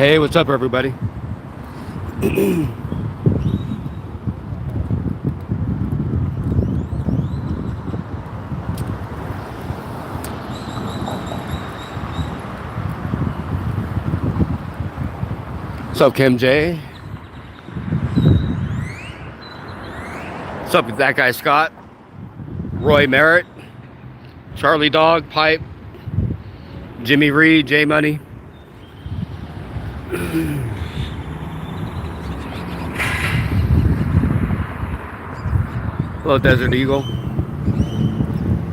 Hey, what's up, everybody? What's up, Kim J? What's up with that guy, Scott? Roy Merritt, Charlie Dog, Pipe, Jimmy Reed, J Money. Hello, Desert Eagle.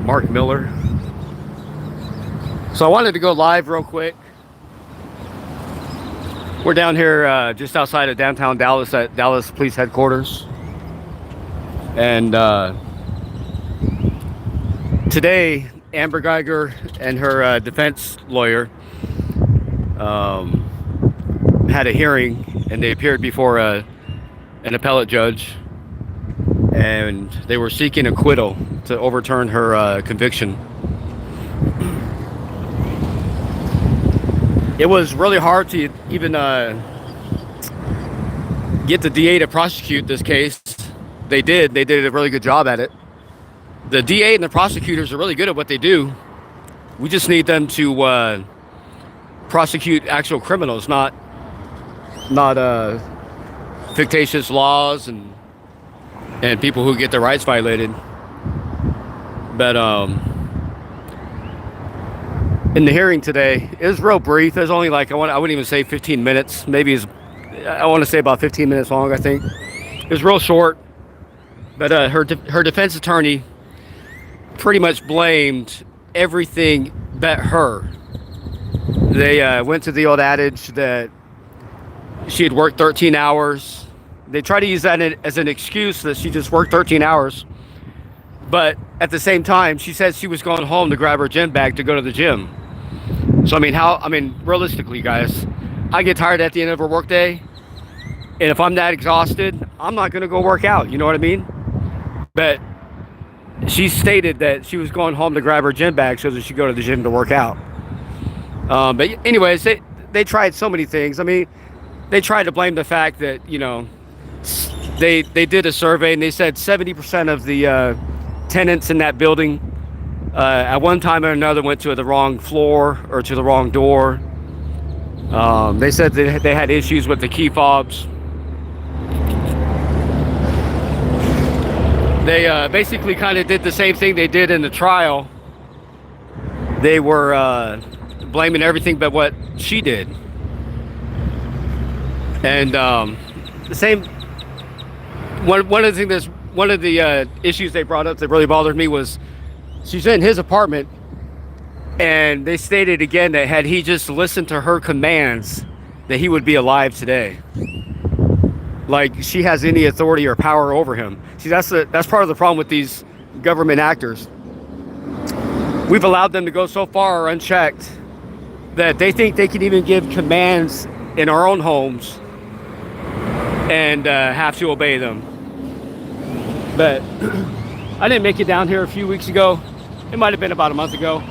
Mark Miller. So I wanted to go live real quick. We're down here just outside of downtown Dallas at Dallas Police Headquarters. And today, Amber Guyger and her defense lawyer had a hearing, and they appeared before an appellate judge, and they were seeking acquittal to overturn her conviction. It was really hard to even get the DA to prosecute this case. They did a really good job at it. The DA and the prosecutors are really good at what they do. We just need them to prosecute actual criminals, not fictitious laws and people who get their rights violated. But in the hearing today, it was real brief. It was only like I wouldn't even say 15 minutes. Maybe I want to say about 15 minutes long. I think it was real short. But her defense attorney pretty much blamed everything but her. They went to the old adage that she had worked 13 hours. They tried to use that as an excuse that she just worked 13 hours. But at the same time, she said she was going home to grab her gym bag to go to the gym. So I mean, realistically, guys, I get tired at the end of a work day, and if I'm that exhausted, I'm not going to go work out. You know what I mean? But she stated that she was going home to grab her gym bag so that she could go to the gym to work out. But anyways, they tried so many things. I mean, they tried to blame the fact that, they did a survey and they said 70% of the tenants in that building at one time or another went to the wrong floor or to the wrong door. They said that they had issues with the key fobs. They basically kind of did the same thing they did in the trial. They were blaming everything but what she did. And the same one of the issues they brought up that really bothered me was she's in his apartment, and they stated again that had he just listened to her commands, that he would be alive today. Like she has any authority or power over him. See, that's part of the problem with these government actors. We've allowed them to go so far unchecked that they think they can even give commands in our own homes and have to obey them. But I didn't make it down here a few weeks ago. It might have been about a month ago.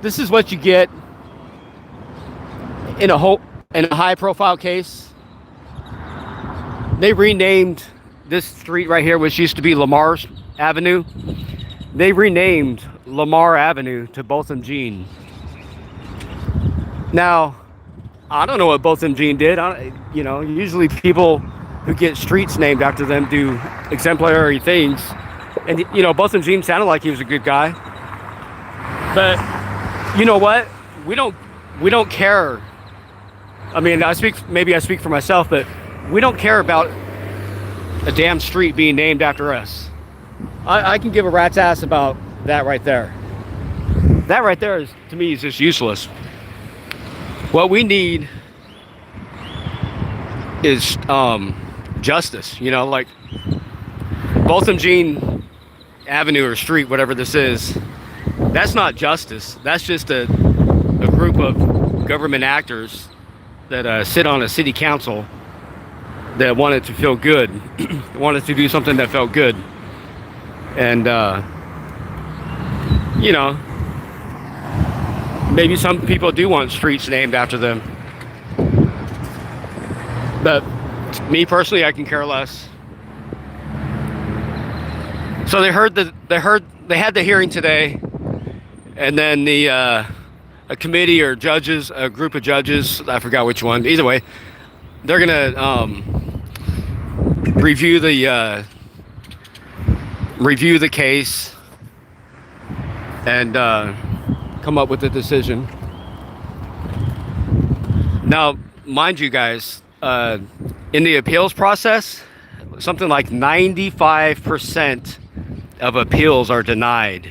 This is what you get in a high-profile case. They renamed this street right here, which used to be Lamar Avenue. They renamed Lamar Avenue to Botham Jean. Now, I don't know what Botham Jean did. Usually people who get streets named after them do exemplary things. And, Botham Jean sounded like he was a good guy. But, you know what? We don't care. I mean, maybe I speak for myself, but we don't care about a damn street being named after us. I can give a rat's ass about that right there. That right there is, to me, is just useless. What we need is justice. Like Botham Jean Avenue or street, whatever this is. That's not justice. That's just a group of government actors that sit on a city council that wanted to feel good, wanted to do something that felt good. And Maybe some people do want streets named after them. But me personally, I can care less. So they had the hearing today, and then a committee or judges, a group of judges, I forgot which one. Either way, they're gonna review the case and come up with a decision. Now, mind you guys, in the appeals process, something like 95% of appeals are denied.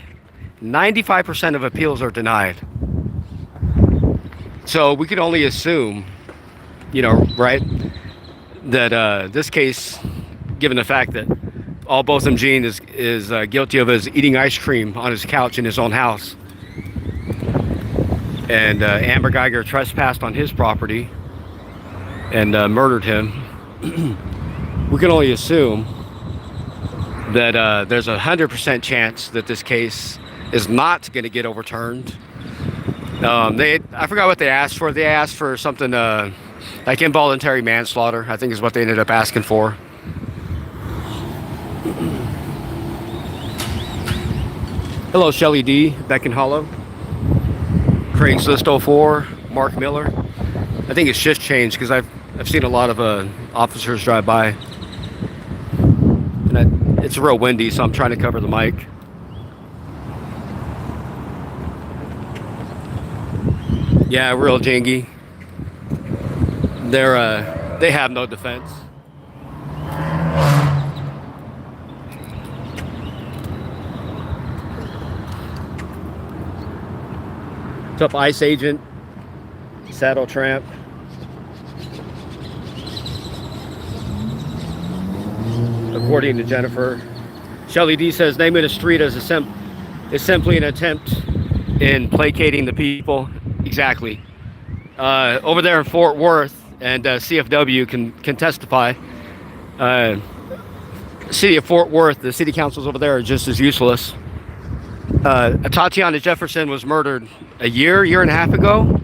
95% of appeals are denied. So we could only assume, right, that this case, given the fact that all Botham Jean is guilty of is eating ice cream on his couch in his own house, and Amber Guyger trespassed on his property and murdered him, we can only assume that there's 100% chance that this case is not going to get overturned. I forgot what they asked for. They asked for something like involuntary manslaughter, I think is what they ended up asking for. Hello, Shelly D, Beck and Hollow. Craigslist 04, Mark Miller. I think it's shift change because I've seen a lot of officers drive by. And it's real windy, so I'm trying to cover the mic. Yeah, real jangy. They have no defense. What's up, ICE agent? Saddle tramp. According to Jennifer, Shelly D says naming a street as is simply an attempt in placating the people. Exactly. Over there in Fort Worth, and CFW can testify. City of Fort Worth, the city councils over there are just as useless. Tatiana Jefferson was murdered a year and a half ago,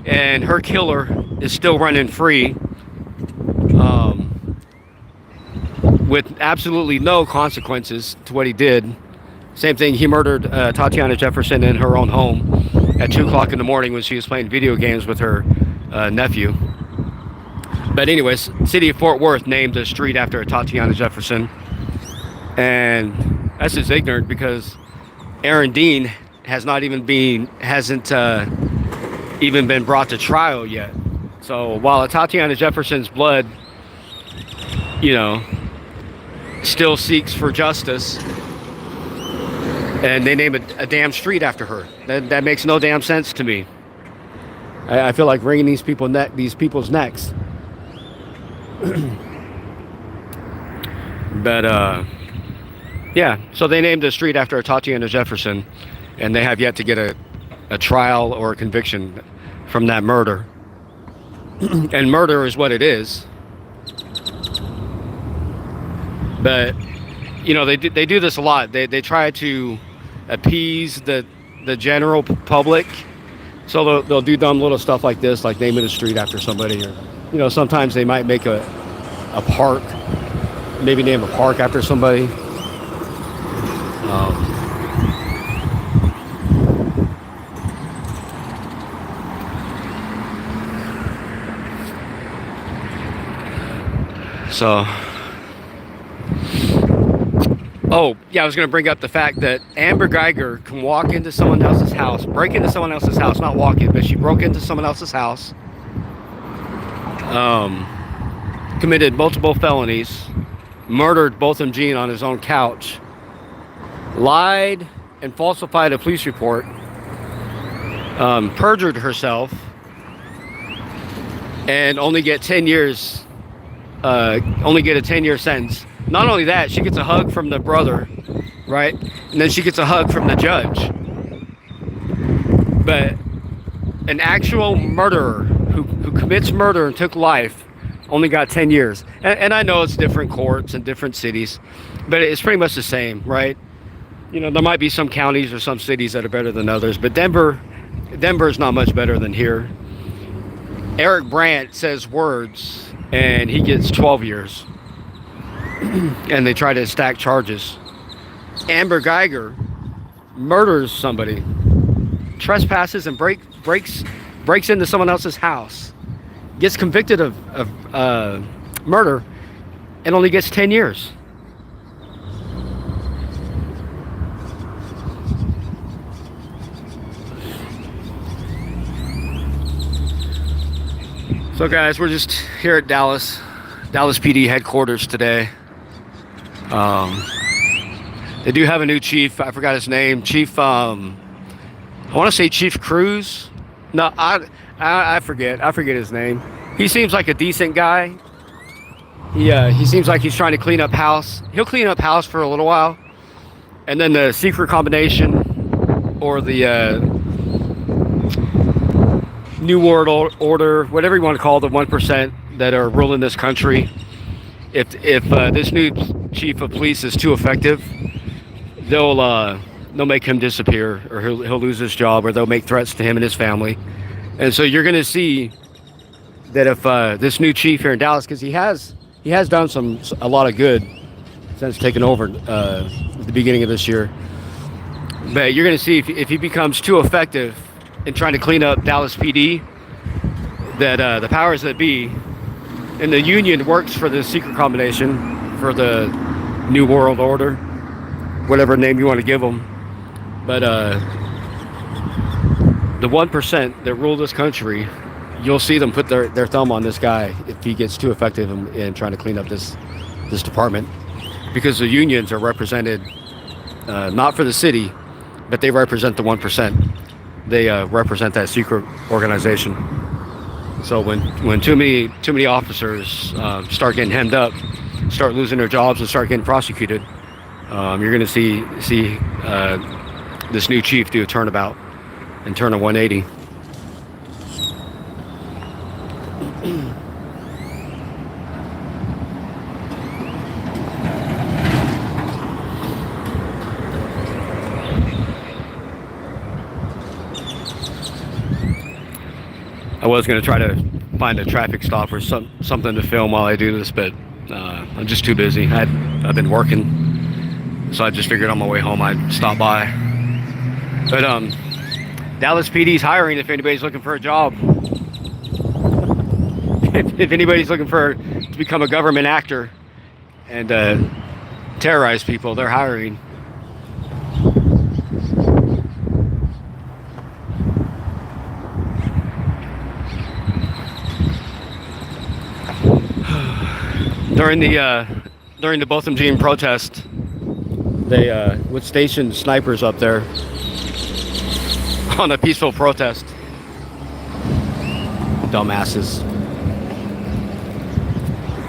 and her killer is still running free, with absolutely no consequences to what he did. Same thing, he murdered Tatiana Jefferson in her own home at 2 o'clock in the morning when she was playing video games with her nephew. But anyways, city of Fort Worth named a street after Tatiana Jefferson, and that's just ignorant because Aaron Dean hasn't even been brought to trial yet. So while Tatiana Jefferson's blood, still seeks for justice, and they name a damn street after her, that makes no damn sense to me. I feel like wringing these people's necks. But yeah, so they named a street after Tatiana Jefferson, and they have yet to get a trial or a conviction from that murder. And murder is what it is. But they do this a lot. They try to appease the general public, so they'll do dumb little stuff like this, like naming a street after somebody, or sometimes they might make a park, maybe name a park after somebody. Oh, yeah, I was going to bring up the fact that Amber Guyger can walk into someone else's house, break into someone else's house, not walk in, but she broke into someone else's house, committed multiple felonies, murdered Botham Jean on his own couch, lied and falsified a police report, perjured herself, and only get 10 years, only get a 10-year sentence. Not only that, she gets a hug from the brother, right? And then she gets a hug from the judge. But an actual murderer who commits murder and took life only got 10 years. And I know it's different courts and different cities, but it's pretty much the same, right? There might be some counties or some cities that are better than others, but Denver Denver's not much better than here. Eric Brandt says words, and he gets 12 years. And they try to stack charges. Amber Guyger murders somebody, trespasses and breaks into someone else's house, gets convicted of murder, and only gets 10 years. So guys, we're just here at Dallas PD headquarters today. They do have a new chief. I forgot his name. Chief, I want to say Chief Cruz. No, I forget. I forget his name. He seems like a decent guy. He seems like he's trying to clean up house. He'll clean up house for a little while, and then the secret combination or the New World Order, whatever you want to call the 1% that are ruling this country. If this new chief of police is too effective, they'll make him disappear, or he'll lose his job, or they'll make threats to him and his family. And so you're going to see that if this new chief here in Dallas, because he has done a lot of good since taking over at the beginning of this year, but you're going to see if he becomes too effective in trying to clean up Dallas PD, that the powers that be, and the union works for the secret combination, for the New World Order, whatever name you want to give them. But the 1% that rule this country, you'll see them put their thumb on this guy if he gets too effective in trying to clean up this department, because the unions are represented not for the city, but they represent the 1%. They represent that secret organization. So when too many officers start getting hemmed up, start losing their jobs, and start getting prosecuted, you're going to see this new chief do a turnabout and turn a 180. I was going to try to find a traffic stop or something to film while I do this, but I'm just too busy. I've been working, so I just figured on my way home I'd stop by. But Dallas PD's hiring if anybody's looking for a job. If anybody's looking to become a government actor and terrorize people, they're hiring. During the Botham Jean protest, they would station snipers up there on a peaceful protest. Dumbasses.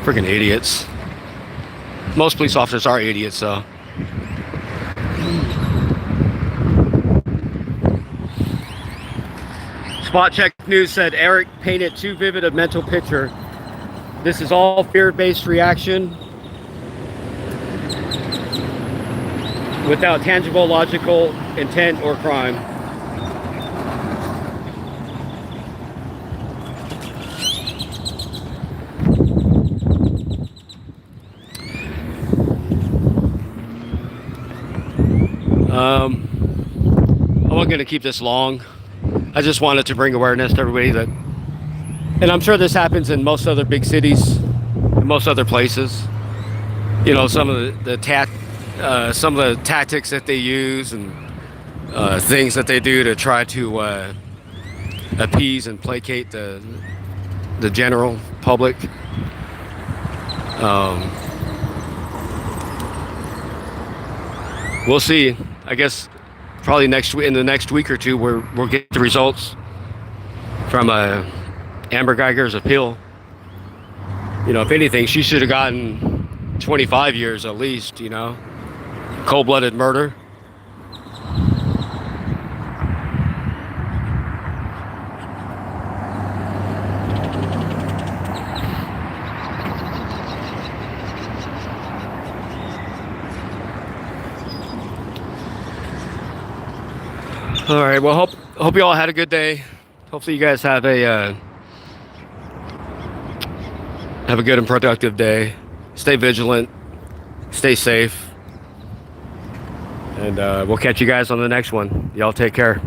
Freaking idiots. Most police officers are idiots, so. Spot Check News said Eric painted too vivid a mental picture. This is all fear-based reaction without tangible, logical intent or crime. I wasn't going to keep this long. I just wanted to bring awareness to everybody that, and I'm sure this happens in most other big cities, in most other places. You know, some of the tactics that they use and things that they do to try to appease and placate the general public. We'll see. I guess probably in the next week or two, we'll get the results from Amber Guyger's appeal. You know, if anything, she should have gotten 25 years at least, you know. Cold-blooded murder. All right, well, hope you all had a good day. Hopefully, you guys have a good and productive day. Stay vigilant. Stay safe. And we'll catch you guys on the next one. Y'all take care.